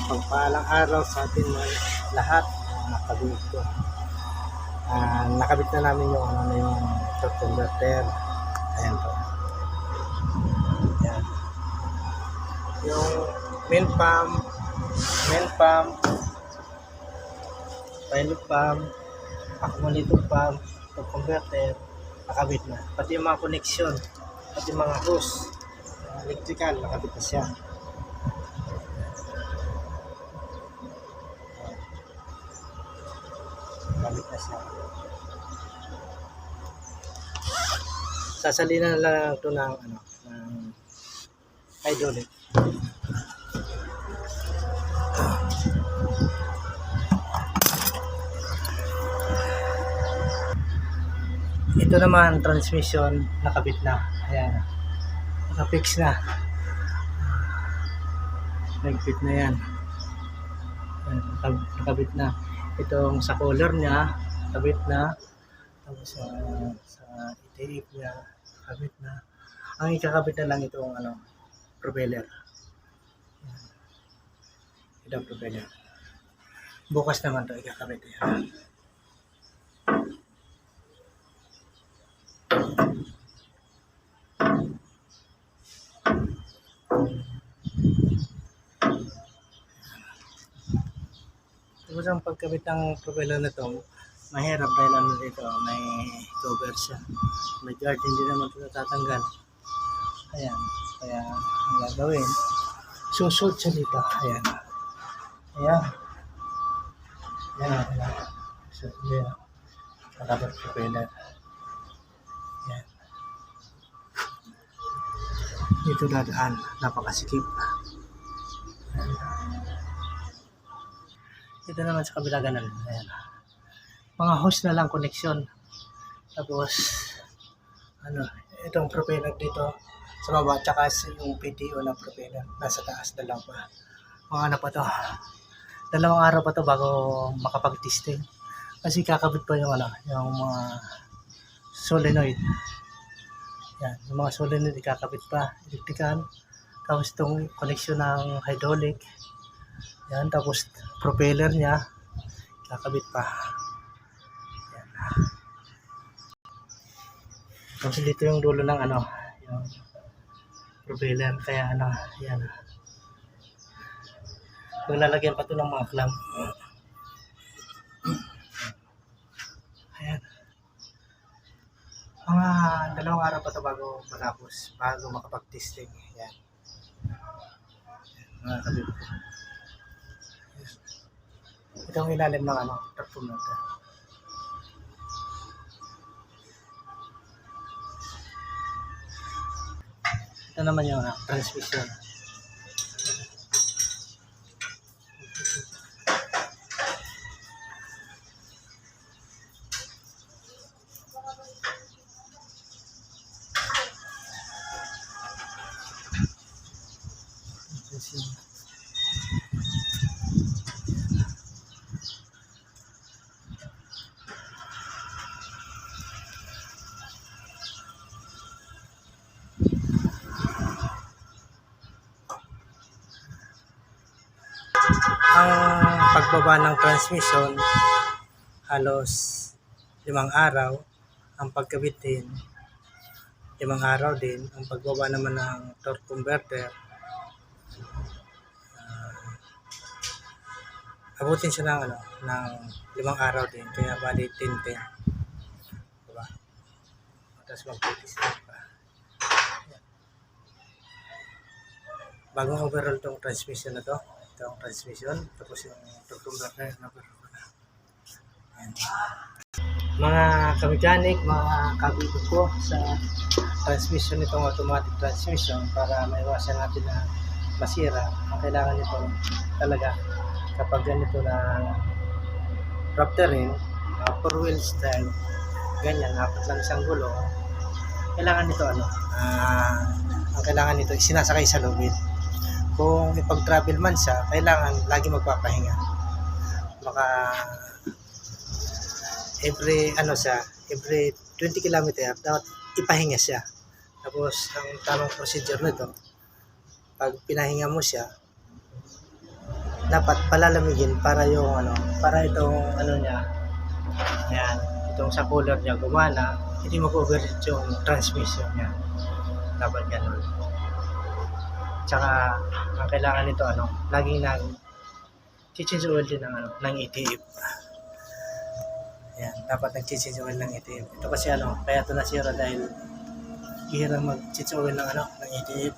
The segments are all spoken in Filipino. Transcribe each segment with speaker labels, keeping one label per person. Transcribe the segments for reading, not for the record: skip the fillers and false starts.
Speaker 1: Pagpalang araw sa atin lahat, nakabit ko. Nakabit na namin yung yung torque converter. Ayan po. Ayan. Yung main pump, pilot pump, accumulator pump, torque converter, nakabit na. Pati yung mga connection, pati yung mga hose, electrical, nakabit na siya. Nakabit na siya. Sasalina na lang ito ng hydraulic. Ito naman transmission, nakabit na. Ayan, nakafix na, nagfit na yan. Ayan, nakabit na. Itong sa collar niya nakabit na, tapos sa itape niya nakabit na. Ang ikakabit na lang itong propeller. Ito propeller. Bukas naman ito ikakabit yan. Tapos ang pagkabit ng propeller na ito, mahirap dahil dito, may cover siya. May guard, hindi naman ito natatanggal. Ayan, kaya ang gagawin, susot siya dito. Ayan. Ayan. Ayan. So, ayan. Nakabit propeller. Ayan. Dito dadaan, napakasikip. Ayan. Ito naman sa kabila ganun. Ayan. Mga hose na lang connection. Tapos itong propeller dito sa baba, tsaka yung PTO ng propeller nasa taas, dalawa. Mga pa to. 2 araw pa to bago makapag-testing. Kasi kakabit pa yung yung mga solenoid. Yan, yung mga solenoid ikakabit pa, electrical. Tapos itong connection ng hydraulic. Yan, tapos propeller niya kakabit pa. Yan. Tapos dito yung dulo ng yung propeller, kaya yan. Maglalagyan pa ito ng mga clamp. Ayan. Mga 2 araw pa ito bago matapos, bago makapag-testing. Yan. Mga kabit ko. Itong ilalim ng torque converter. Ito naman yung transmission. Ang pagbaba ng transmission halos 5 araw, ang pagkabit din 5 araw din, ang pagbaba naman ng torque converter abutin siya ng ng 5 araw din, kaya bali 10-10, diba? Tapos mag-testing pa. Bagong overall tong transmission na to. Itong transmission, tapos yung torque converter na mga kamekanik, mga kabito ko sa transmission nitong automatic transmission para maiwasan natin na masira. Ang kailangan nito talaga kapag ganito na raptorin, 4-wheel style, ganyan, apat lang isang gulong, kailangan nito ang kailangan nito sinasakay sa lubid. Kung ipag-travel man siya, kailangan lagi magpapahinga. Baka every 20 km dapat ipahinga siya. Tapos ang tamang procedure nito, pag pinahinga mo siya, dapat palalamigin para yung ano, para itong ano niya, ayan, itong sa cooler niya gumana, hindi mag-overheat yung transmission niya. Dapat ganun. Tsaka, ang kailangan nito, ano, laging change oil din ng, ano, ng ETF. Ayan, dapat nag-change oil ng ETF. Ito kasi ano, kaya ito nasira dahil bihirang mag-change oil ng, ano, ng ETF.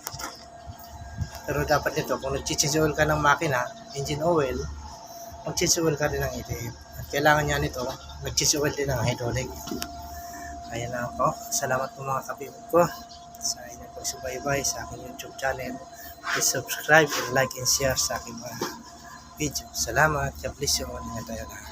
Speaker 1: Pero dapat nito, kung nag-change oil ka ng makina, engine oil, mag-change oil ka rin ng ETF. At kailangan niya nito, nag-change oil din ng hydraulic. Ayan na ako. Salamat po mga kapibig ko sa inyong pagsubaybay sa aking YouTube channel. Please subscribe and like and share sa aking mga video. Salamat. God bless you all. Ingat tayo lahat.